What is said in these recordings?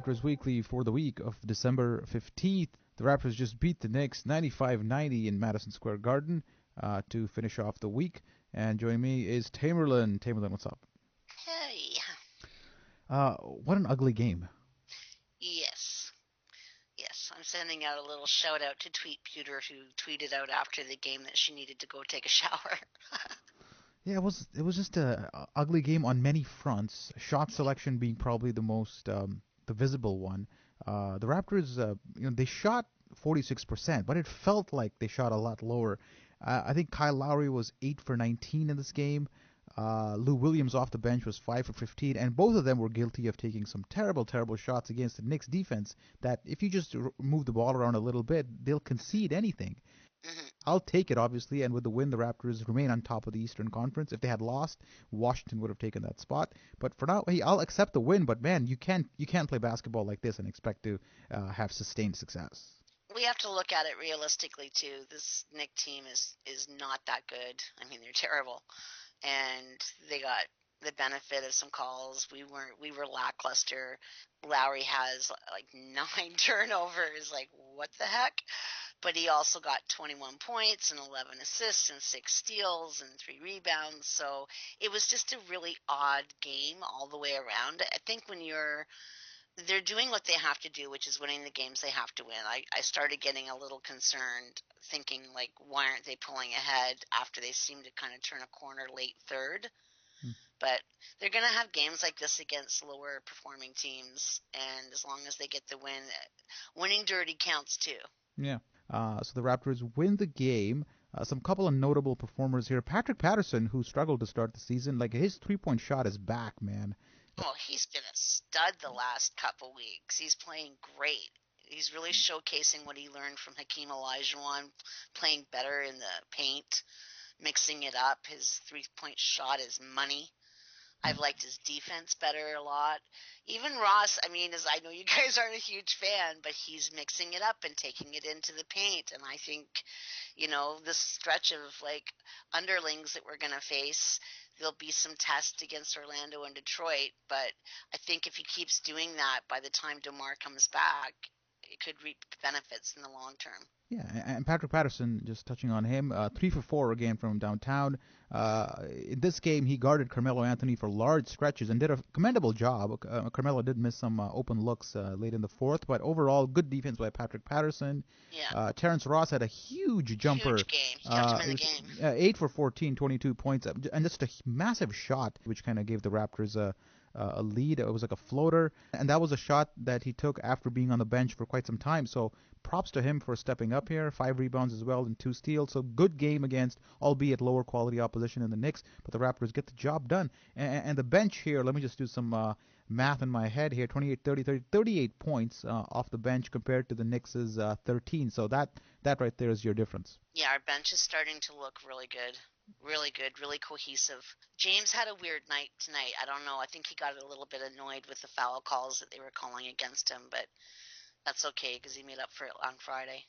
Raptors Weekly for the week of December 15th. The Raptors just beat the Knicks 95-90 in Madison Square Garden to finish off the week. And joining me is Tamberlyn. Tamberlyn, what's up? Hey. What an ugly game. Yes. Yes. I'm sending out a little shout out to Tweet Pewter, who tweeted out after the game that she needed to go take a shower. Yeah, it was just a ugly game on many fronts. Shot selection being probably the most the visible one. The Raptors, they shot 46%, but it felt like they shot a lot lower. I think Kyle Lowry was 8 for 19 in this game. Lou Williams off the bench was 5 for 15, and both of them were guilty of taking some terrible, terrible shots against the Knicks defense that if you just move the ball around a little bit, they'll concede anything. Mm-hmm. I'll take it, obviously, and with the win, the Raptors remain on top of the Eastern Conference. If they had lost, Washington would have taken that spot. But for now, hey, I'll accept the win. But man, you can't play basketball like this and expect to have sustained success. We have to look at it realistically too. This Nick team is not that good. I mean, they're terrible, and they got the benefit of some calls. We were lackluster. Lowry has like 9 turnovers. Like, what the heck? But he also got 21 points and 11 assists and 6 steals and 3 rebounds. So it was just a really odd game all the way around. I think when they're doing what they have to do, which is winning the games they have to win. I started getting a little concerned, thinking like, why aren't they pulling ahead after they seem to kind of turn a corner late third? But they're going to have games like this against lower performing teams, and as long as they get the win, winning dirty counts too. Yeah. So the Raptors win the game. Some couple of notable performers here. Patrick Patterson, who struggled to start the season, like his 3-point shot is back, man. Oh, he's been a stud the last couple weeks. He's playing great. He's really showcasing what he learned from Hakeem Olajuwon, playing better in the paint, mixing it up. His 3-point shot is money. I've liked his defense better a lot. Even Ross, I mean, as I know you guys aren't a huge fan, but he's mixing it up and taking it into the paint. And I think, this stretch of like underlings that we're going to face, there'll be some tests against Orlando and Detroit. But I think if he keeps doing that, by the time DeMar comes back, it could reap benefits in the long term. Yeah, and Patrick Patterson, just touching on him, 3 for 4 again from downtown. In this game, he guarded Carmelo Anthony for large stretches and did a commendable job. Carmelo did miss some open looks late in the fourth, but overall, good defense by Patrick Patterson. Yeah. Terrence Ross had a huge jumper. Huge game. He kept him in the game. 8 for 14, 22 points, and just a massive shot, which kind of gave the Raptors a lead. It was like a floater, and that was a shot that he took after being on the bench for quite some time. So props to him for stepping up here. 5 rebounds as well and 2 steals. So good game against, albeit lower quality opposition in the Knicks, but the Raptors get the job done. And the bench here, let me just do some math in my head here. 28, 30, 30, 38 points off the bench compared to the Knicks' 13. So that right there is your difference. Yeah, our bench is starting to look really good. Really good, really cohesive. James had a weird night tonight. I don't know. I think he got a little bit annoyed with the foul calls that they were calling against him, but that's okay because he made up for it on Friday.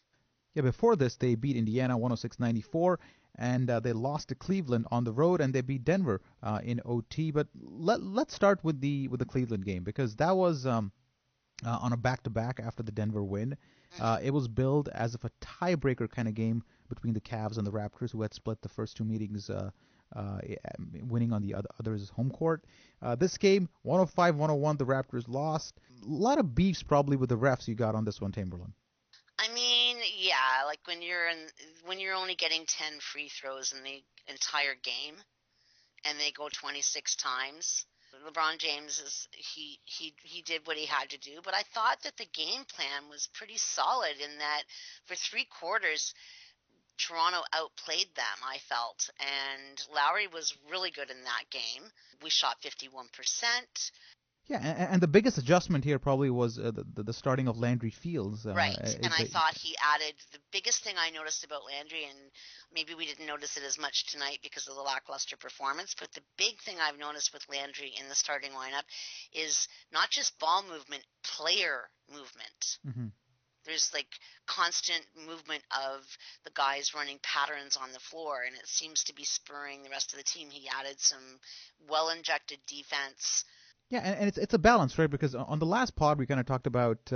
Yeah, before this, they beat Indiana 106-94, and they lost to Cleveland on the road, and they beat Denver in OT. But let's start with the Cleveland game, because that was on a back-to-back after the Denver win. It was billed as if a tiebreaker kind of game between the Cavs and the Raptors, who had split the first 2 meetings, winning on the other's home court. This game, 105-101, the Raptors lost. A lot of beefs probably with the refs you got on this one, Tamberlyn. I mean, yeah, like when you're only getting 10 free throws in the entire game, and they go 26 times. LeBron James he did what he had to do, but I thought that the game plan was pretty solid in that for 3 quarters Toronto outplayed them, I felt, and Lowry was really good in that game. We shot 51%. Yeah, and the biggest adjustment here probably was the starting of Landry Fields. Right, and I thought he added the biggest thing I noticed about Landry, and maybe we didn't notice it as much tonight because of the lackluster performance, but the big thing I've noticed with Landry in the starting lineup is not just ball movement, player movement. Mm-hmm. There's like constant movement of the guys running patterns on the floor, and it seems to be spurring the rest of the team. He added some well-injected defense. Yeah, and it's a balance, right? Because on the last pod we kind of talked about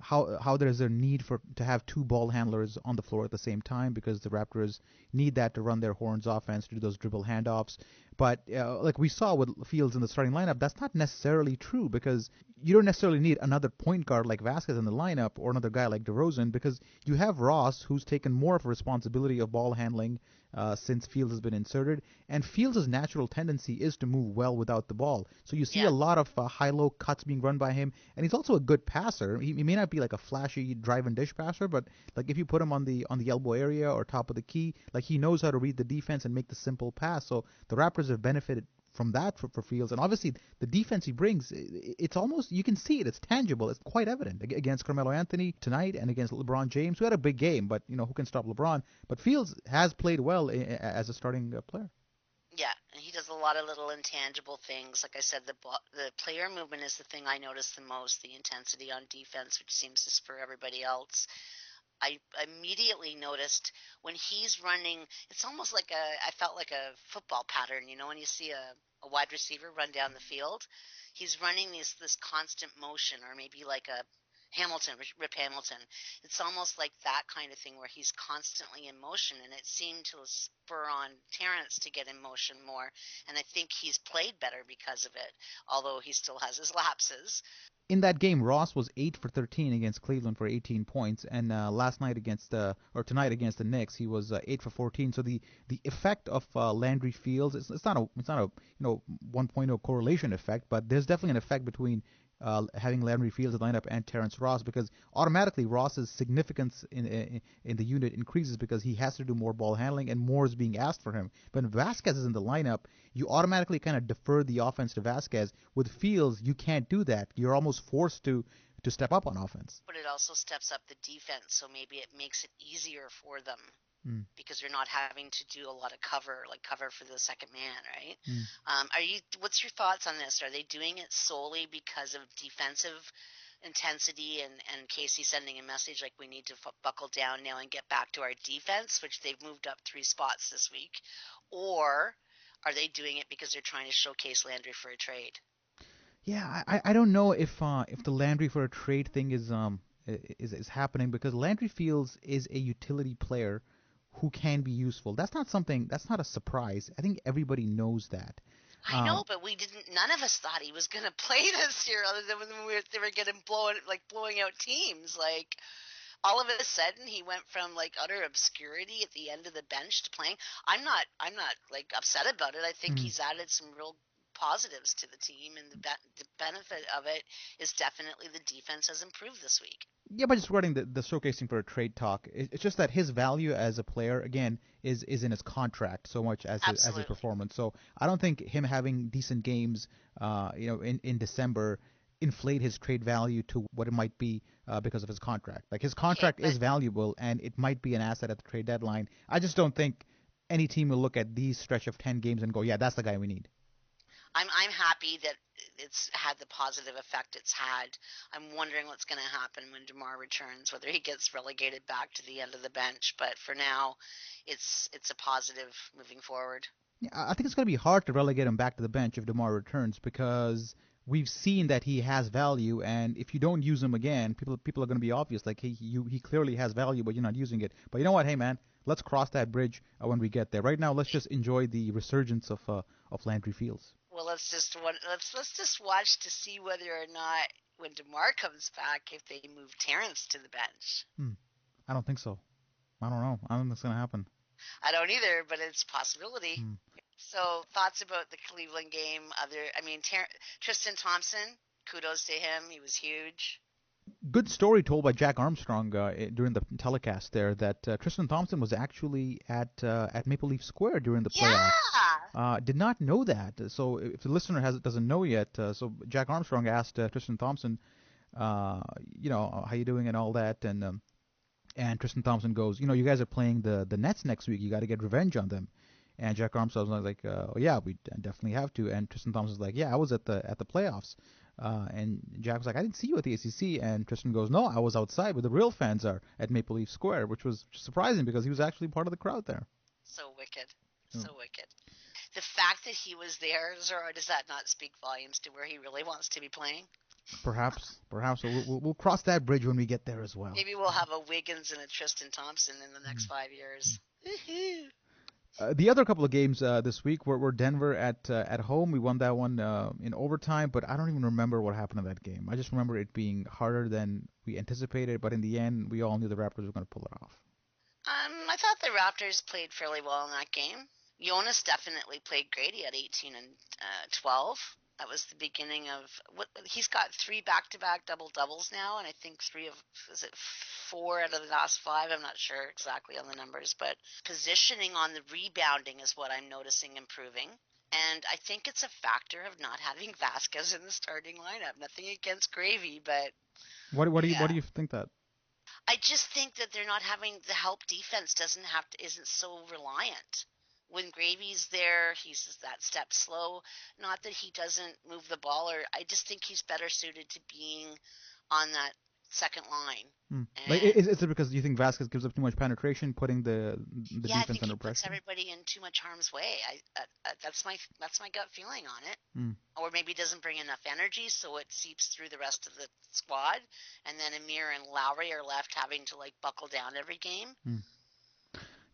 how there's a need for to have two ball handlers on the floor at the same time because the Raptors need that to run their horns offense, to do those dribble handoffs. But like we saw with Fields in the starting lineup, that's not necessarily true because you don't necessarily need another point guard like Vasquez in the lineup or another guy like DeRozan because you have Ross who's taken more of a responsibility of ball handling since Fields has been inserted, and Fields' natural tendency is to move well without the ball. So you see Yeah. a lot of high-low cuts being run by him, and he's also a good passer. He may not be like a flashy drive and dish passer, but like if you put him on the elbow area or top of the key, like he knows how to read the defense and make the simple pass. So the Raptors have benefited from that for Fields, and obviously the defense he brings, it's almost, you can see it, it's tangible, it's quite evident against Carmelo Anthony tonight and against LeBron James, who had a big game, but who can stop LeBron? But Fields has played well as a starting player. Yeah, and he does a lot of little intangible things. Like I said, the player movement is the thing I notice the most. The intensity on defense, which seems to spur everybody else. I immediately noticed when he's running, it's almost like I felt like a football pattern, when you see a wide receiver run down the field, he's running this constant motion, or maybe like a Hamilton, Rip Hamilton. It's almost like that kind of thing where he's constantly in motion, and it seemed to spur on Terrence to get in motion more, and I think he's played better because of it, although he still has his lapses. In that game, Ross was 8 for 13 against Cleveland for 18 points, and last night or tonight against the Knicks, he was 8 for 14. So the effect of Landry Fields, it's not a 1.0 correlation effect, but there's definitely an effect between having Landry Fields in the lineup and Terrence Ross because automatically Ross's significance in the unit increases because he has to do more ball handling and more is being asked for him. When Vasquez is in the lineup, you automatically kind of defer the offense to Vasquez. With Fields, you can't do that. You're almost forced to step up on offense. But it also steps up the defense, so maybe it makes it easier for them Mm. because you're not having to do a lot of cover, like cover for the second man, right? Mm. What's your thoughts on this? Are they doing it solely because of defensive intensity and Casey sending a message like we need to buckle down now and get back to our defense, which they've moved up 3 spots this week, or are they doing it because they're trying to showcase Landry for a trade? Yeah, I don't know if the Landry for a trade thing is happening because Landry Fields is a utility player who can be useful. That's not a surprise. I think everybody knows that. I know, but we didn't. None of us thought he was going to play this year, other than when they were getting blowing out teams. Like all of a sudden, he went from like utter obscurity at the end of the bench to playing. I'm not like upset about it. I think Mm. he's added some real positives to the team, and the benefit of it is definitely the defense has improved this week. Yeah, but just regarding the showcasing for a trade talk, it's just that his value as a player again is in his contract so much as his Absolutely. performance. So I don't think him having decent games, in December, inflate his trade value to what it might be because of his contract. Like his Okay, contract but is valuable and it might be an asset at the trade deadline. I just don't think any team will look at these stretch of 10 games and go, yeah, that's the guy we need. I'm happy that it's had the positive effect it's had. I'm wondering what's going to happen when DeMar returns, whether he gets relegated back to the end of the bench. But for now, it's a positive moving forward. Yeah, I think it's going to be hard to relegate him back to the bench if DeMar returns because we've seen that he has value, and if you don't use him again, people are going to be obvious like he clearly has value, but you're not using it. But you know what? Hey man, let's cross that bridge when we get there. Right now, let's just enjoy the resurgence of Landry Fields. Well, let's just watch to see whether or not when DeMar comes back, if they move Terrence to the bench. Hmm. I don't think so. I don't know. I don't think it's going to happen. I don't either, but it's a possibility. Hmm. So thoughts about the Cleveland game? Tristan Thompson. Kudos to him. He was huge. Good story told by Jack Armstrong during the telecast there that Tristan Thompson was actually at Maple Leaf Square during the playoffs. Yeah. Did not know that. So if the listener doesn't know yet, so Jack Armstrong asked Tristan Thompson, how you doing and all that, and Tristan Thompson goes, you guys are playing the Nets next week. You got to get revenge on them. And Jack Armstrong was like, oh, yeah, we definitely have to. And Tristan Thompson was like, yeah, I was at the playoffs. And Jack was like, I didn't see you at the ACC. And Tristan goes, no, I was outside where the real fans are at Maple Leaf Square, which was surprising because he was actually part of the crowd there. So wicked. Oh. So wicked. The fact that he was there, Zara, does that not speak volumes to where he really wants to be playing? Perhaps. We'll cross that bridge when we get there as well. Maybe we'll have a Wiggins and a Tristan Thompson in the next 5 years. The other couple of games this week were Denver at home. We won that one in overtime, but I don't even remember what happened in that game. I just remember it being harder than we anticipated, but in the end, we all knew the Raptors were going to pull it off. I thought the Raptors played fairly well in that game. Jonas definitely played great. He had 18 and 12. That was the beginning of what he's got 3 back-to-back double-doubles now, and I think 4 out of the last 5. I'm not sure exactly on the numbers, but positioning on the rebounding is what I'm noticing improving. And I think it's a factor of not having Vasquez in the starting lineup. Nothing against Gravy, but what do you think that? I just think that they're not having the help defense isn't so reliant. When Gravy's there, he's that step slow. Not that he doesn't move the ball, or I just think he's better suited to being on that second line. Like, is it because you think Vasquez gives up too much penetration, putting the defense under pressure? I think he puts everybody in too much harm's way. That's my gut feeling on it. Or maybe doesn't bring enough energy, so it seeps through the rest of the squad, and then Amir and Lowry are left having to buckle down every game.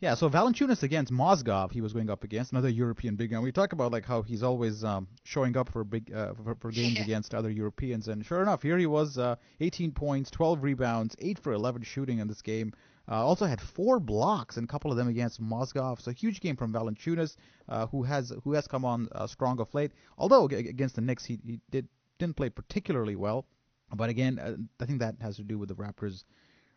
Yeah, so Valanciunas against Mozgov, he was going up against another European big gun. We talk about how he's always showing up for games against other Europeans, and sure enough, here he was, 18 points, 12 rebounds, 8 for 11 shooting in this game. Also had 4 blocks, and a couple of them against Mozgov. So huge game from Valanciunas, who has come on strong of late. Although against the Knicks, he didn't play particularly well, but again, I think that has to do with the Raptors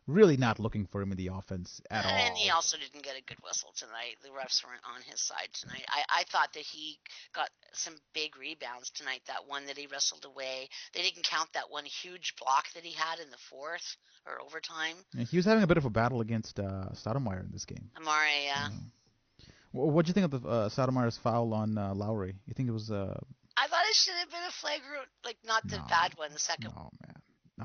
really not looking for him in the offense at all. And he also didn't get a good whistle tonight. The refs weren't on his side tonight. I thought that he got some big rebounds tonight. That one that he wrestled away. They didn't count that one huge block that he had in the fourth or overtime. Yeah, he was having a bit of a battle against Stoudemire in this game. Amare, yeah. What do you think of the Stoudemire's foul on Lowry? You think it was... I thought it should have been a flagrant, not the bad one, the second one. No, man.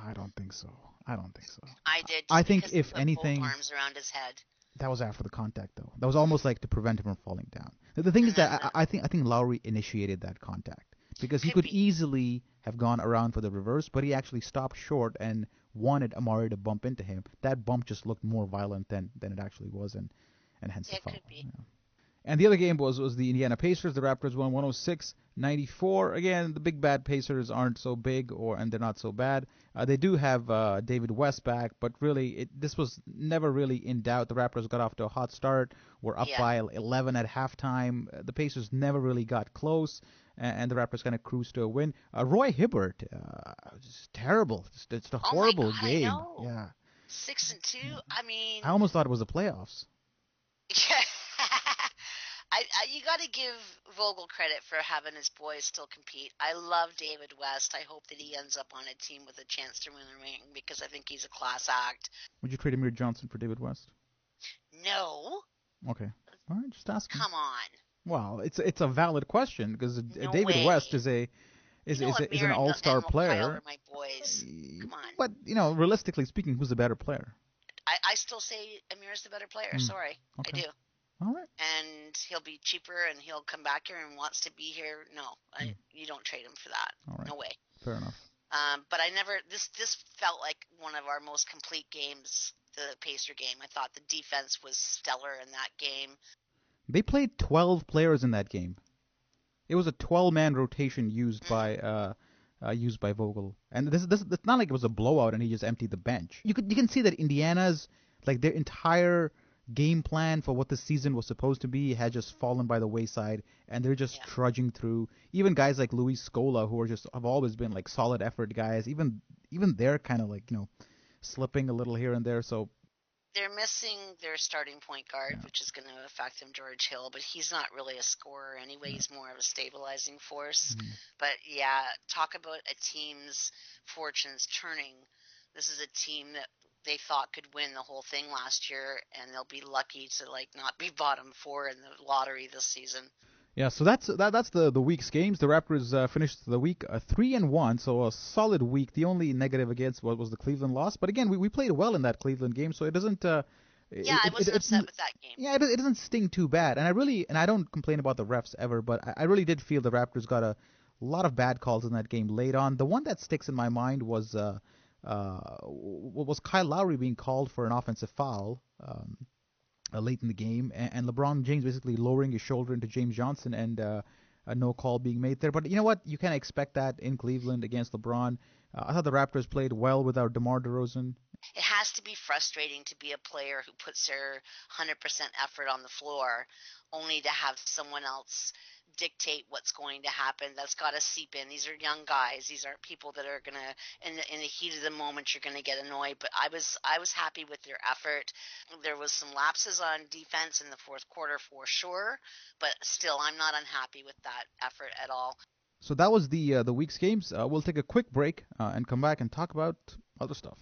I don't think so. I did. I think if anything, both arms around his head. That was after the contact, though. That was almost like to prevent him from falling down. The thing is that I think Lowry initiated that contact because he could easily have gone around for the reverse, but he actually stopped short and wanted Amari to bump into him. That bump just looked more violent than it actually was, and hence the foul. Could be. Yeah. And the other game was the Indiana Pacers. The Raptors won 106-94. Again, the big bad Pacers aren't so big, and they're not so bad. They do have David West back, but really, this was never really in doubt. The Raptors got off to a hot start. Were up by 11 at halftime. The Pacers never really got close, and the Raptors kind of cruised to a win. Roy Hibbert, just terrible. It's a horrible game. I know. Yeah. 6-2. I mean, I almost thought it was the playoffs. Yeah. You got to give Vogel credit for having his boys still compete. I love David West. I hope that he ends up on a team with a chance to win a ring because I think he's a class act. Would you trade Amir Johnson for David West? No. Okay. All right, just asking. Come on. Well, it's a valid question because David West is an all-star player. Over my boys. Come on. But realistically speaking, who's the better player? I still say Amir's the better player. Sorry, okay. I do. All right. And he'll be cheaper, and he'll come back here and wants to be here. No, you don't trade him for that. All right. No way. Fair enough. But I never. This felt like one of our most complete games. The Pacer game. I thought the defense was stellar in that game. They played 12 players in that game. It was a 12-man rotation used by Vogel, and this it's not like it was a blowout and he just emptied the bench. You can see that Indiana's their entire game plan for what the season was supposed to be had just fallen by the wayside, and they're just trudging through. Even guys like Luis Scola, who have always been solid effort guys, even they're kind of slipping a little here and there. So they're missing their starting point guard, which is going to affect them, George Hill, but he's not really a scorer anyway. He's more of a stabilizing force. But talk about a team's fortunes turning. This is a team that they thought could win the whole thing last year, and they'll be lucky to not be bottom 4 in the lottery this season. Yeah, so that's the week's games. The Raptors finished the week 3-1, so a solid week. The only negative against was the Cleveland loss, but again, we played well in that Cleveland game, so it doesn't Yeah, I wasn't upset with that game. Yeah, it doesn't sting too bad. And I don't complain about the refs ever, but I really did feel the Raptors got a lot of bad calls in that game late on. The one that sticks in my mind was Kyle Lowry being called for an offensive foul late in the game, and LeBron James basically lowering his shoulder into James Johnson, and a no call being made there. But you know what? You can't expect that in Cleveland against LeBron. I thought the Raptors played well without DeMar DeRozan. It has to be frustrating to be a player who puts their 100% effort on the floor only to have someone else dictate what's going to happen. That's got to seep in. These are young guys. These aren't people that are going to, in the heat of the moment, you're going to get annoyed. But I was happy with their effort. There was some lapses on defense in the fourth quarter for sure, but still, I'm not unhappy with that effort at all. So that was the week's games. We'll take a quick break and come back and talk about other stuff.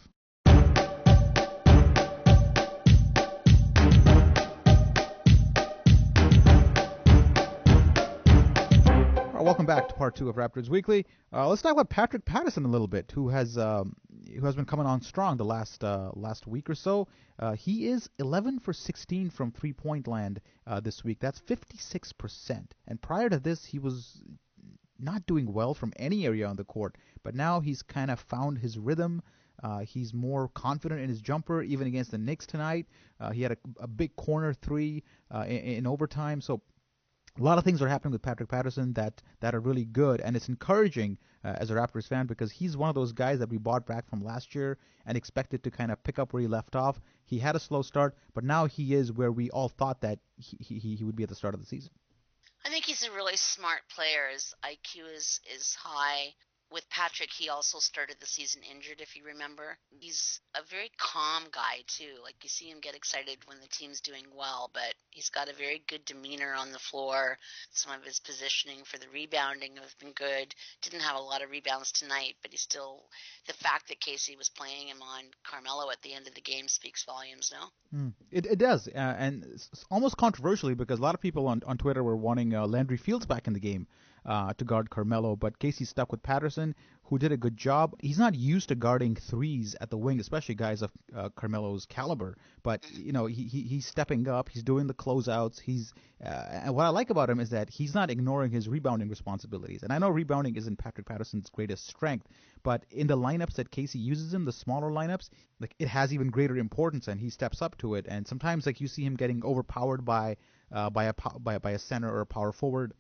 Welcome back to part 2 of Raptors Weekly. Let's talk about Patrick Patterson a little bit, who has been coming on strong the last week or so. He is 11 for 16 from three-point land this week. That's 56%. And prior to this, he was not doing well from any area on the court. But now he's kind of found his rhythm. He's more confident in his jumper, even against the Knicks tonight. He had a big corner three in overtime. So a lot of things are happening with Patrick Patterson that are really good, and it's encouraging as a Raptors fan, because he's one of those guys that we bought back from last year and expected to kind of pick up where he left off. He had a slow start, but now he is where we all thought that he would be at the start of the season. I think he's a really smart player. His IQ is high. With Patrick, he also started the season injured, if you remember. He's a very calm guy, too. Like, you see him get excited when the team's doing well, but he's got a very good demeanor on the floor. Some of his positioning for the rebounding have been good. Didn't have a lot of rebounds tonight, but the fact that Casey was playing him on Carmelo at the end of the game speaks volumes, no? It does, and it's almost controversially, because a lot of people on Twitter were wanting Landry Fields back in the game to guard Carmelo, but Casey stuck with Patterson, who did a good job. He's not used to guarding threes at the wing, especially guys of Carmelo's caliber, but he's stepping up. He's doing the closeouts. And what I like about him is that he's not ignoring his rebounding responsibilities. And I know rebounding isn't Patrick Patterson's greatest strength, but in the lineups that Casey uses him, the smaller lineups, like, it has even greater importance, and he steps up to it. And sometimes, like, you see him getting overpowered by a center or a power forward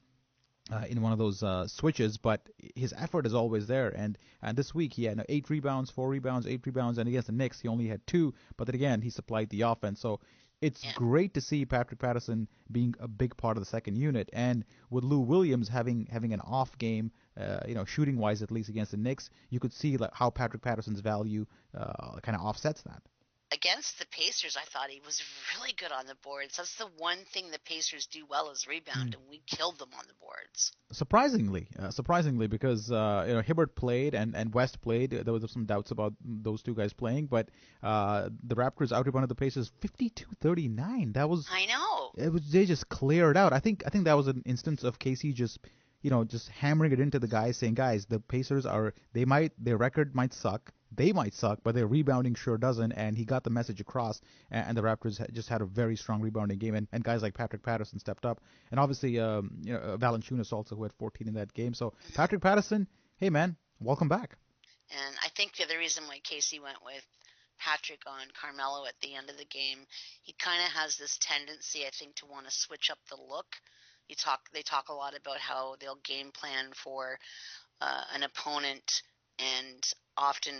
in one of those switches, but his effort is always there. And this week he had 8 rebounds, 4 rebounds, 8 rebounds, and against the Knicks he only had 2. But then again, he supplied the offense. So it's great to see Patrick Patterson being a big part of the second unit. And with Lou Williams having an off game, shooting wise at least against the Knicks, you could see like how Patrick Patterson's value kind of offsets that. Against the Pacers, I thought he was really good on the boards. That's the one thing the Pacers do well is rebound, and we killed them on the boards. Surprisingly, because Hibbert played and West played. There was some doubts about those two guys playing, but the Raptors out-rebounded the Pacers 52-39. That was, I know. They just cleared out. I think that was an instance of Casey just hammering it into the guys, saying, guys, the Pacers their record might suck. They might suck, but their rebounding sure doesn't, and he got the message across, and the Raptors just had a very strong rebounding game, and guys like Patrick Patterson stepped up, and obviously Valanciunas also, who had 14 in that game. So Patrick Patterson, hey man, welcome back. And I think the other reason why Casey went with Patrick on Carmelo at the end of the game, he kind of has this tendency, I think, to want to switch up the look. They talk a lot about how they'll game plan for an opponent, and often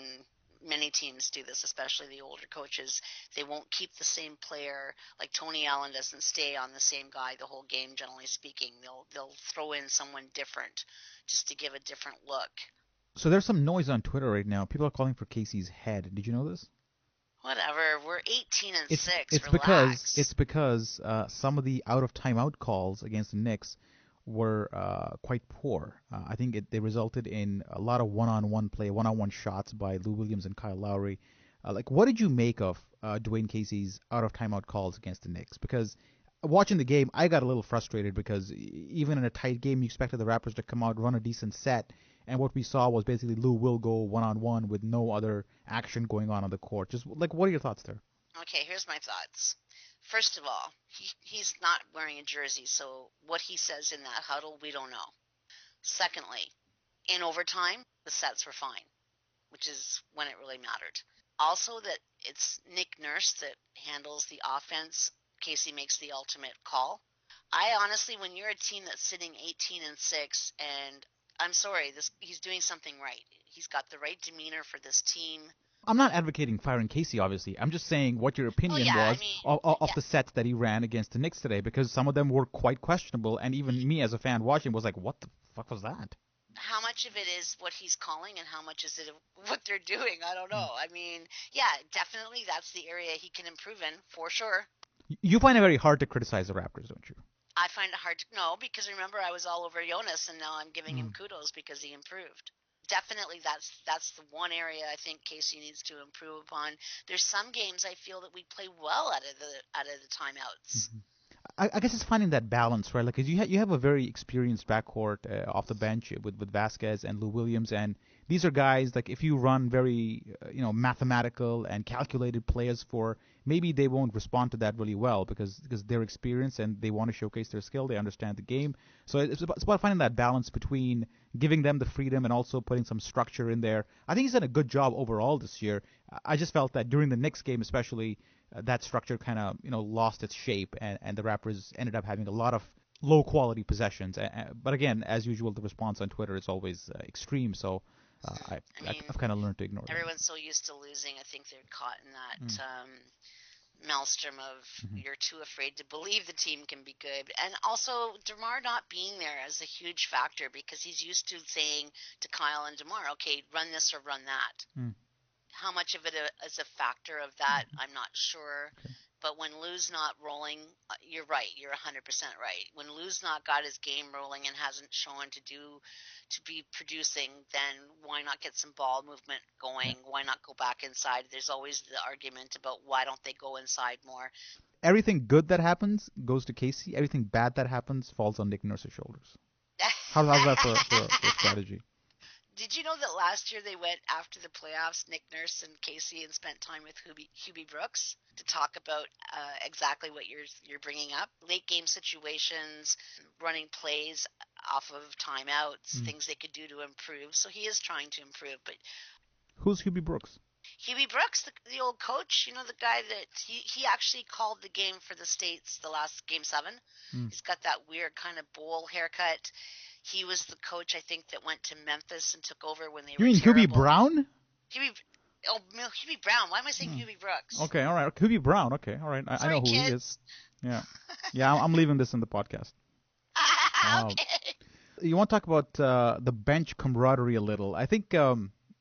many teams do this, especially the older coaches. They won't keep the same player. Like Tony Allen doesn't stay on the same guy the whole game, generally speaking. They'll throw in someone different just to give a different look. So there's some noise on Twitter right now. People are calling for Casey's head. Did you know this? Whatever. We're 18-6. It's because some of the out-of-timeout calls against the Knicks were quite poor. I think they resulted in a lot of one-on-one play, one-on-one shots by Lou Williams and Kyle Lowry. What did you make of Dwayne Casey's out-of-timeout calls against the Knicks? Because watching the game, I got a little frustrated because even in a tight game, you expected the Raptors to come out, run a decent set, and what we saw was basically Lou will go one-on-one with no other action going on the court. Just what are your thoughts there? Okay, here's my thoughts. First of all, he's not wearing a jersey, so what he says in that huddle, we don't know. Secondly, in overtime, the sets were fine, which is when it really mattered. Also, that it's Nick Nurse that handles the offense. Casey makes the ultimate call. I honestly, when you're a team that's sitting 18-6, and I'm sorry, this he's doing something right. He's got the right demeanor for this team. I'm not advocating firing Casey, obviously. I'm just saying what your Oh opinion yeah, I was mean, of yeah. the sets that he ran against the Knicks today, because some of them were quite questionable, and even me as a fan watching was like, what the fuck was that? How much of it is what he's calling and how much is it what they're doing? I don't Hmm. know. I mean, yeah, definitely that's the area he can improve in for sure. You find it very hard to criticize the Raptors, don't you? I find it hard to know because remember I was all over Jonas and now I'm giving him Mm. kudos because he improved. Definitely that's the one area I think Casey needs to improve upon. There's some games I feel that we play well out of the timeouts. Mhm. I guess it's finding that balance, right? Like, 'cause you have a very experienced backcourt off the bench with Vasquez and Lou Williams, and these are guys like if you run very mathematical and calculated players for, maybe they won't respond to that really well because they're experienced and they want to showcase their skill, they understand the game. So it's about finding that balance between giving them the freedom and also putting some structure in there. I think he's done a good job overall this year. I just felt that during the Knicks game especially, that structure kind of lost its shape, and the Raptors ended up having a lot of low quality possessions. But again, as usual, the response on Twitter is always extreme. So I mean, I've kind of learned to ignore that. everyone's so used to losing. I think they're caught in Mm. that maelstrom of Hmm. you're too afraid to believe the team can be good. And also, DeMar not being there is a huge factor because he's used to saying to Kyle and DeMar, okay, run this or run that. Mm. How much of it is a factor of that, Hmm. I'm not sure. Okay. But when Lou's not rolling, you're right. You're 100% right. When Lou's not got his game rolling and hasn't shown to be producing, then why not get some ball movement Yeah. going? Why not go back inside? There's always the argument about why don't they go inside more? Everything good that happens goes to Casey. Everything bad that happens falls on Nick Nurse's shoulders. How's that for a strategy? Did you know that last year they went after the playoffs, Nick Nurse and Casey, and spent time with Hubie Brooks to talk about exactly what you're bringing up: late game situations, running plays off of timeouts, Mm. things they could do to improve. So he is trying to improve. But Who's Hubie Brooks? Hubie Brooks, the old coach, the guy that he actually called the game for the States, the last game 7. Mm. He's got that weird kind of bowl haircut. He was the coach, I think, that went to Memphis and took over when they You were mean Hubie terrible. Brown? Hubie, oh, Hubie Brown. Why am I saying Mm. Hubie Brooks? Okay, all right. Hubie Brown. Okay, all right. I Sorry, know who he is. kids. Yeah, yeah. I'm leaving this in the podcast. Uh, Okay. you want to talk about the bench camaraderie a little? I think.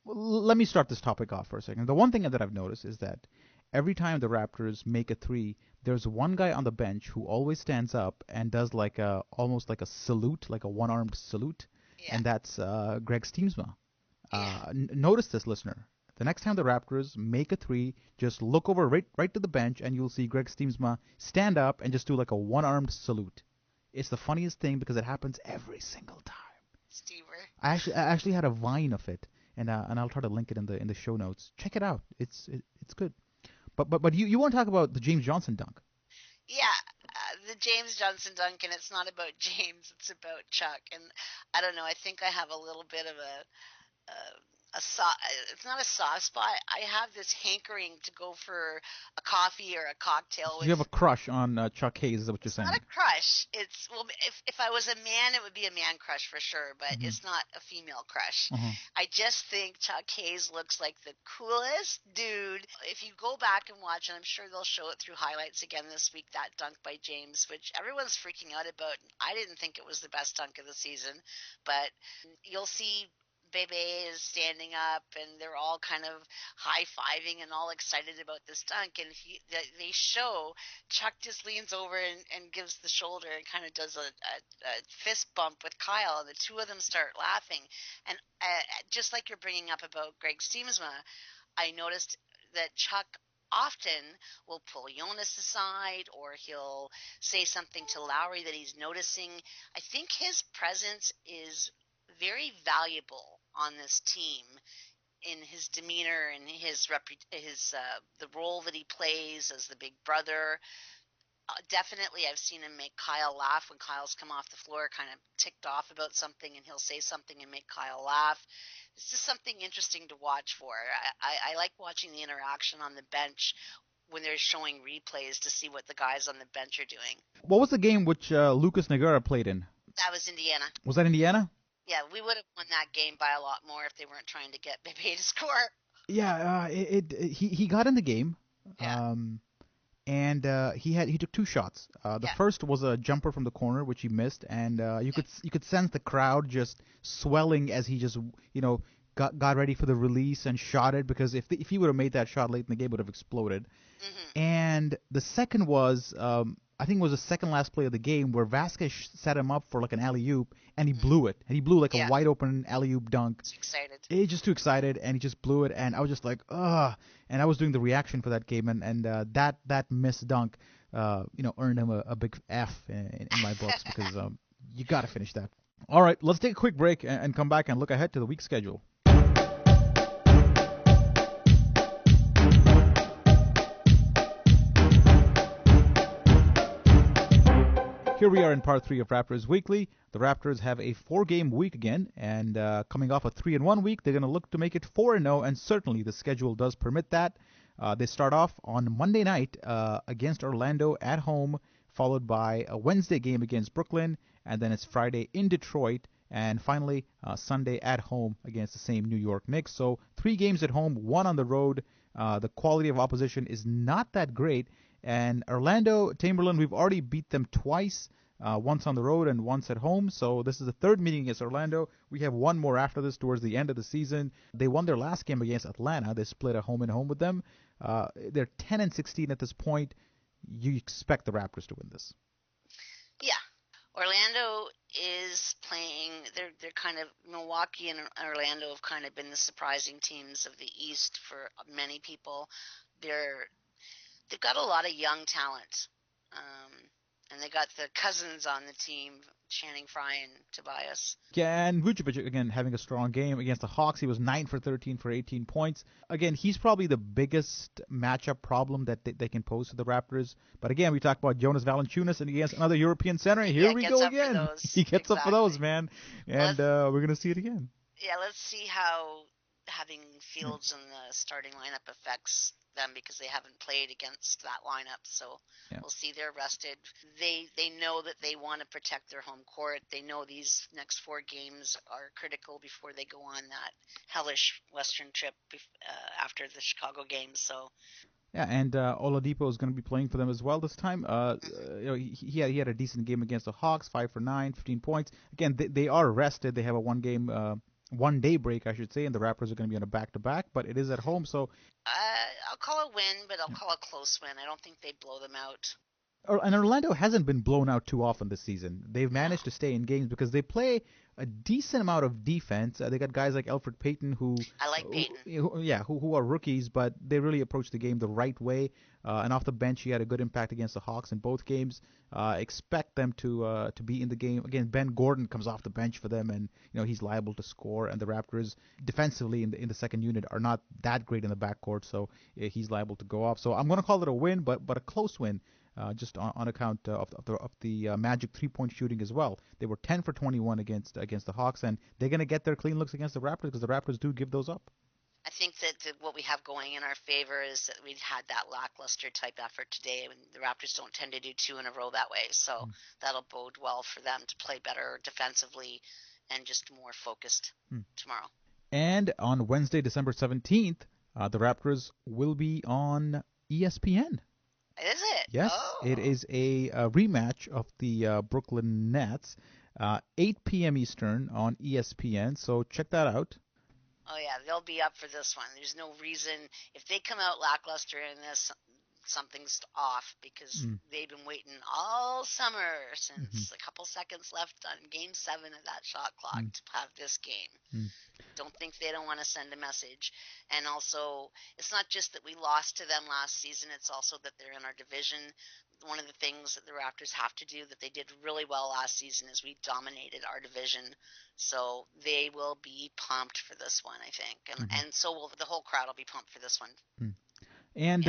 Let me start this topic off for a second. The one thing that I've noticed is that every time the Raptors make a three, there's one guy on the bench who always stands up and does like a almost like a salute, like a one-armed salute, Yeah. and that's Greg Steamsma. Yeah. Notice this, listener. The next time the Raptors make a three, just look over right to the bench, and you'll see Greg Steamsma stand up and just do like a one-armed salute. It's the funniest thing because it happens every single time. Stever. I actually had a Vine of it, and I'll try to link it in the show notes. Check it out. It's good. But you want to talk about the James Johnson dunk? Yeah. The James Johnson Duncan. It's not about James. It's about Chuck. And I don't know. I think I have a little bit of a soft, it's not a soft spot. I have this hankering to go for a coffee or a cocktail You with. have a crush on Chuck Hayes, is what you're It's not saying? a crush. It's well, if I was a man, it would be a man crush for sure. But Mm-hmm. it's not a female crush. Uh-huh. I just think Chuck Hayes looks like the coolest dude. If you go back and watch, and I'm sure they'll show it through highlights again this week, that dunk by James, which everyone's freaking out about. I didn't think it was the best dunk of the season, but you'll see Bebe is standing up and they're all kind of high-fiving and all excited about this dunk, and they show Chuck just leans over and gives the shoulder and kind of does a fist bump with Kyle, and the two of them start laughing. And just like you're bringing up about Greg Steamsma, I noticed that Chuck often will pull Jonas aside or he'll say something to Lowry that he's noticing. I think his presence is very valuable on this team in his demeanor and the role that he plays as the big brother. Definitely, I've seen him make Kyle laugh when Kyle's come off the floor, kind of ticked off about something, and he'll say something and make Kyle laugh. It's just something interesting to watch for. I like watching the interaction on the bench when they're showing replays to see what the guys on the bench are doing. What was the game which Lucas Negara played in? That was Indiana. Was that Indiana? Yeah, we would have won that game by a lot more if they weren't trying to get Bebe to score. Yeah, he got in the game. Yeah. And he took 2 shots. The first was a jumper from the corner, which he missed, and you could sense the crowd just swelling as he just got ready for the release and shot it, because if he would have made that shot late in the game, it would have exploded. Mm-hmm. And the second was I think it was the second last play of the game where Vasquez set him up for like an alley-oop, and he blew it. And he blew like a wide open alley-oop dunk. He's excited. He's just too excited, and he just blew it. And I was just like, ugh. And I was doing the reaction for that game, and that missed dunk, earned him a big F in my books, because you got to finish that. All right, let's take a quick break and come back and look ahead to the week's schedule. Here we are in part 3 of Raptors Weekly. The Raptors have a 4-game week again, and coming off a 3-1 week, they're going to look to make it 4-0, and certainly the schedule does permit that. They start off on Monday night against Orlando at home, followed by a Wednesday game against Brooklyn, and then it's Friday in Detroit, and finally Sunday at home against the same New York Knicks. So 3 games at home, 1 on the road. The quality of opposition is not that great. And Orlando, Tamberlyn, we've already beat them twice, once on the road and once at home. So this is the 3rd meeting against Orlando. We have 1 more after this towards the end of the season. They won their last game against Atlanta. They split a home and home with them. They're 10-16 at this point. You expect the Raptors to win this. Yeah. Orlando is playing. They're kind of, Milwaukee and Orlando have kind of been the surprising teams of the East for many people. They've got a lot of young talent, and they got the cousins on the team, Channing Frye and Tobias. Yeah, and Vucevic, again, having a strong game against the Hawks. He was 9 for 13 for 18 points. Again, he's probably the biggest matchup problem that they can pose to the Raptors. But again, we talked about Jonas Valanciunas and against another European center. Here we go again. He gets up for those, man. And we're going to see it again. Yeah, let's see how having Fields in the starting lineup affects them, because they haven't played against that lineup. So we'll see. They're rested. They know that they want to protect their home court. They know these next 4 games are critical before they go on that hellish Western trip after the Chicago games. So. Yeah, and Oladipo is going to be playing for them as well this time. He had a decent game against the Hawks, 5 for 9, 15 points. Again, they are rested. They have a 1-day break, I should say, and the Raptors are going to be on a back-to-back, but it is at home, so. I'll call a win, but I'll call a close win. I don't think they blow them out. And Orlando hasn't been blown out too often this season. They've managed to stay in games because they play a decent amount of defense. They got guys like Elfrid Payton who are rookies, but they really approach the game the right way. And off the bench, he had a good impact against the Hawks in both games. Expect them to be in the game. Again, Ben Gordon comes off the bench for them, and he's liable to score. And the Raptors defensively in the second unit are not that great in the backcourt, so he's liable to go off. So I'm going to call it a win, but a close win. Just on account of the Magic 3-point shooting as well. They were 10 for 21 against the Hawks, and they're going to get their clean looks against the Raptors because the Raptors do give those up. I think that what we have going in our favor is that we've had that lackluster type effort today, and the Raptors don't tend to do 2 in a row that way, so that'll bode well for them to play better defensively and just more focused tomorrow. And on Wednesday, December 17th, the Raptors will be on ESPN. Is it? Yes, It is a rematch of the Brooklyn Nets, 8 p.m. Eastern on ESPN, so check that out. Oh, yeah, they'll be up for this one. There's no reason. If they come out lackluster in this, something's off because they've been waiting all summer since a couple seconds left on Game 7 of that shot clock to have this game. Don't think they don't want to send a message. And also, it's not just that we lost to them last season, it's also that they're in our division. One of the things that the Raptors have to do that they did really well last season is we dominated our division. So they will be pumped for this one, I think. And so will the whole crowd will be pumped for this one. And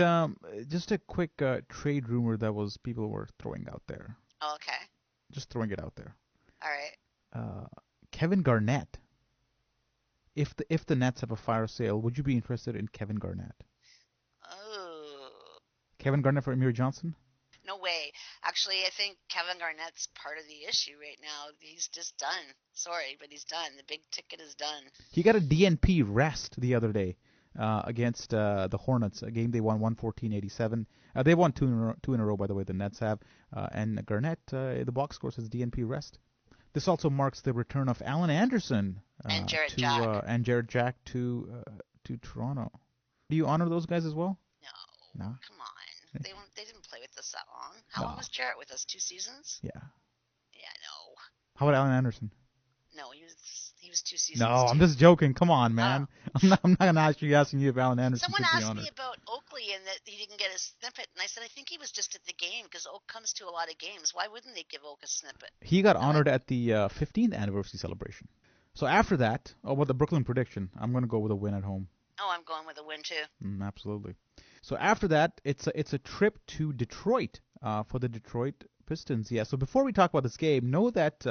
just a quick trade rumor that people were throwing out there. Oh, okay. Just throwing it out there. All right. Kevin Garnett. If the Nets have a fire sale, would you be interested in Kevin Garnett? Oh. Kevin Garnett for Amir Johnson? No way. Actually, I think Kevin Garnett's part of the issue right now. He's just done. Sorry, but he's done. The big ticket is done. He got a DNP rest the other day against the Hornets, a game they won 114-87. They won two in a row, by the way, the Nets have. And Garnett, the box score says DNP rest. This also marks the return of Alan Anderson and Jarrett Jack to Toronto. Do you honor those guys as well? No. Come on. They didn't play with us that long. How long was Jarrett with us? 2 seasons? Yeah. Yeah, no. How about Alan Anderson? No, he was 2 seasons. No, I'm just joking. Come on, man. I'm not gonna asking you if Alan Anderson. Someone asked me about Oakley and that he didn't get a snippet, and I said I think he was just at the game because Oak comes to a lot of games. Why wouldn't they give Oak a snippet? He got honored at the 15th anniversary celebration. So after that, with the Brooklyn prediction, I'm gonna go with a win at home. Oh, I'm going with a win too. Absolutely. So after that, it's a trip to Detroit for the Detroit Pistons. Yeah. So before we talk about this game, know that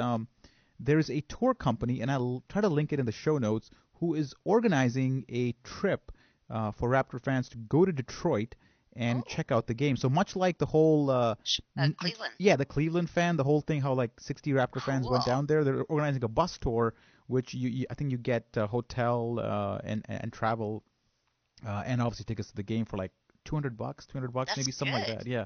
there is a tour company, and I'll try to link it in the show notes, who is organizing a trip for Raptor fans to go to Detroit and check out the game. So much like the whole Cleveland. Yeah, the Cleveland fan, the whole thing, how like 60 Raptor fans went down there. They're organizing a bus tour, which I think you get hotel and travel, and obviously tickets to the game for like $200, That's maybe something good. like that. Yeah.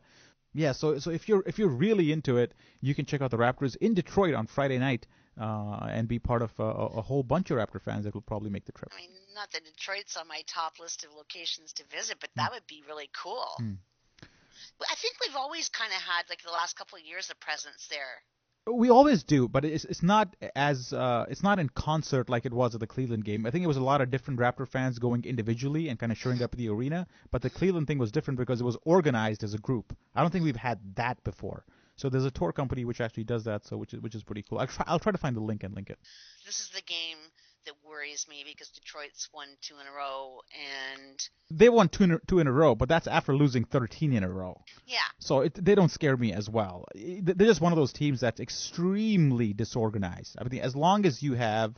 Yeah, so if you're really into it, you can check out the Raptors in Detroit on Friday night and be part of a whole bunch of Raptor fans that will probably make the trip. I mean, not that Detroit's on my top list of locations to visit, but that would be really cool. I think we've always kind of had, like the last couple of years, a presence there. We always do, but it's not as it's not in concert like it was at the Cleveland game. I think it was a lot of different Raptor fans going individually and kind of showing up at the arena. But the Cleveland thing was different because it was organized as a group. I don't think we've had that before. So there's a tour company which actually does that, so which is pretty cool. I'll try to find the link and link it. This is the game that worries me because Detroit's won 2 in a row, and they won two in a row, but that's after losing 13 in a row. Yeah. So they don't scare me as well. They're just one of those teams that's extremely disorganized. I mean, as long as you have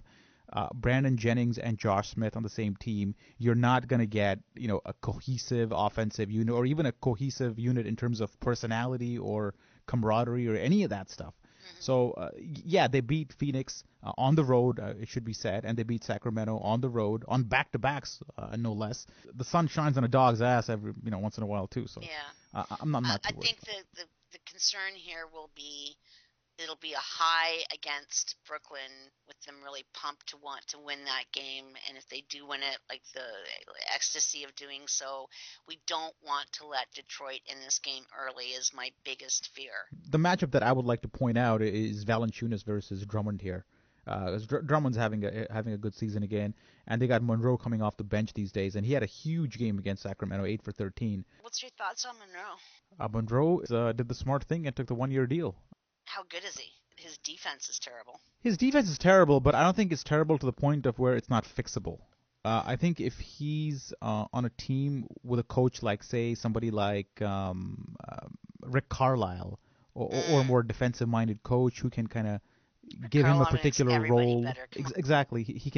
Brandon Jennings and Josh Smith on the same team, you're not going to get a cohesive offensive unit or even a cohesive unit in terms of personality or camaraderie or any of that stuff. So, yeah, they beat Phoenix on the road, it should be said, and they beat Sacramento on the road, on back-to-backs, no less. The sun shines on a dog's ass every once in a while, too. So yeah. I'm not too worried. I think the concern here will be it'll be a high against Brooklyn with them really pumped to want to win that game, and if they do win it, like the ecstasy of doing so, we don't want to let Detroit in this game early is my biggest fear. The matchup that I would like to point out is Valanciunas versus Drummond here. Drummond's having a good season again, and they got Monroe coming off the bench these days, and he had a huge game against Sacramento, 8 for 13. What's your thoughts on Monroe? Monroe did the smart thing and took the 1-year deal. How good is he? His defense is terrible. His defense is terrible, but I don't think it's terrible to the point of where it's not fixable. I think if he's on a team with a coach like, say, somebody like Rick Carlisle, or a more defensive-minded coach who can kind of give him a particular role. Exactly, he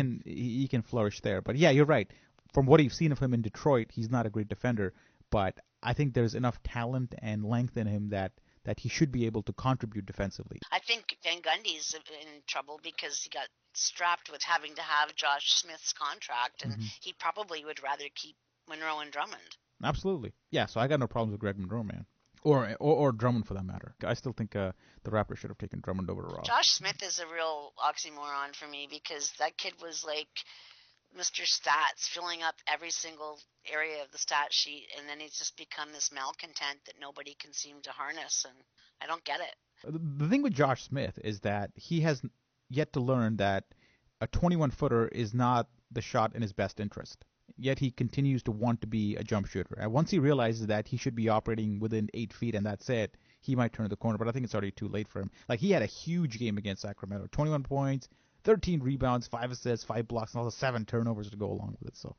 can flourish there. But yeah, you're right. From what you've seen of him in Detroit, he's not a great defender, but I think there's enough talent and length in him that he should be able to contribute defensively. I think Van Gundy's in trouble because he got strapped with having to have Josh Smith's contract, and he probably would rather keep Monroe and Drummond. Absolutely. Yeah, so I got no problems with Greg Monroe, man. Or Drummond, for that matter. I still think the Raptors should have taken Drummond over Ross. Josh Smith is a real oxymoron for me because that kid was like Mr. Stats, filling up every single area of the stat sheet, and then he's just become this malcontent that nobody can seem to harness, and I don't get it. The thing with Josh Smith is that he has yet to learn that a 21-footer is not the shot in his best interest. Yet he continues to want to be a jump shooter. And once he realizes that he should be operating within 8 feet and that's it, he might turn the corner. But I think it's already too late for him. Like, he had a huge game against Sacramento. 21 points, 13 rebounds, 5 assists, 5 blocks, and also 7 turnovers to go along with it. So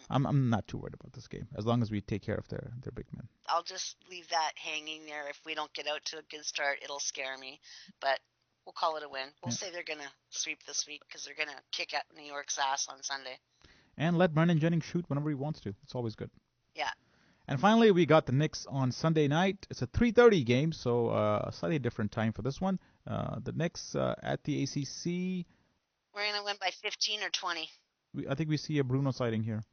I'm not too worried about this game, as long as we take care of their big men. I'll just leave that hanging there. If we don't get out to a good start, it'll scare me. But we'll call it a win. We'll say they're going to sweep this week because they're going to kick at New York's ass on Sunday. And let Brandon Jennings shoot whenever he wants to. It's always good. Yeah. And finally, we got the Knicks on Sunday night. It's a 3:30 game, so a slightly different time for this one. The Knicks at the ACC. We're going to win by 15 or 20. I think we see a Bruno sighting here.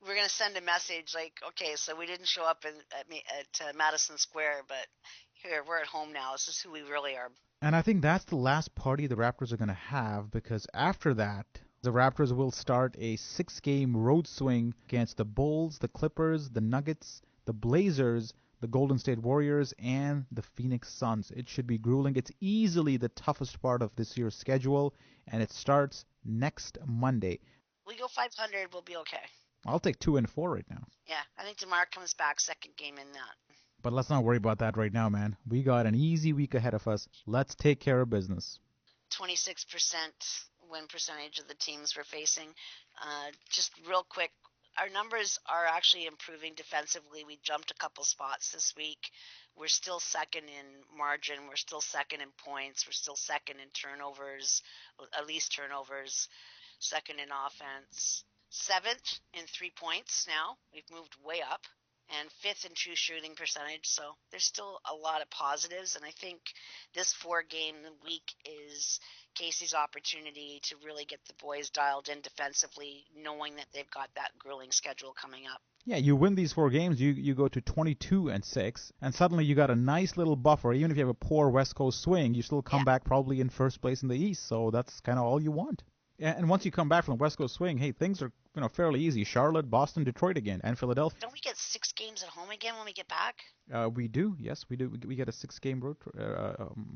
We're going to send a message like, okay, so we didn't show up at Madison Square, but here, we're at home now. This is who we really are. And I think that's the last party the Raptors are going to have, because after that, the Raptors will start a 6-game road swing against the Bulls, the Clippers, the Nuggets, the Blazers, the Golden State Warriors, and the Phoenix Suns. It should be grueling. It's easily the toughest part of this year's schedule, and it starts next Monday. We go 500, we'll be okay. I'll take 2-4 right now. Yeah, I think DeMar comes back second game in that. But let's not worry about that right now, man. We got an easy week ahead of us. Let's take care of business. 26% win percentage of the teams we're facing. Just real quick, our numbers are actually improving defensively. We jumped a couple spots this week. We're still second in margin. We're still second in points. We're still second in turnovers, at least turnovers. Second in offense. 7th in 3 points now. We've moved way up. And 5th in true shooting percentage. So there's still a lot of positives. And I think this 4-game week is Casey's opportunity to really get the boys dialed in defensively, knowing that they've got that grueling schedule coming up. Yeah, you win these 4 games, you go to 22-6, and suddenly you got a nice little buffer. Even if you have a poor West Coast swing, you still come back probably in first place in the East. So that's kind of all you want. And once you come back from the West Coast swing, hey, things are fairly easy. Charlotte, Boston, Detroit again, and Philadelphia. Don't we get 6 games at home again when we get back? We do, yes, we do. We get a 6-game road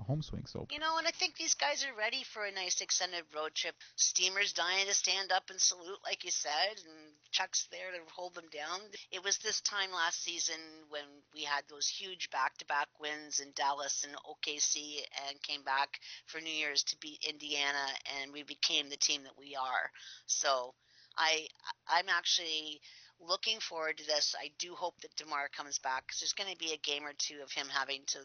home swing. So and I think these guys are ready for a nice extended road trip. Steamer's dying to stand up and salute, like you said, and Chuck's there to hold them down. It was this time last season when we had those huge back-to-back wins in Dallas and OKC and came back for New Year's to beat Indiana, and we became the team that we are. So I'm actually looking forward to this. I do hope that DeMar comes back, because there's going to be a game or two of him having to,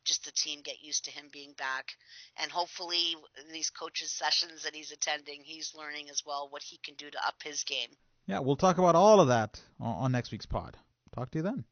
just the team get used to him being back. And hopefully these coaches' sessions that he's attending, he's learning as well what he can do to up his game. Yeah, we'll talk about all of that on next week's pod. Talk to you then.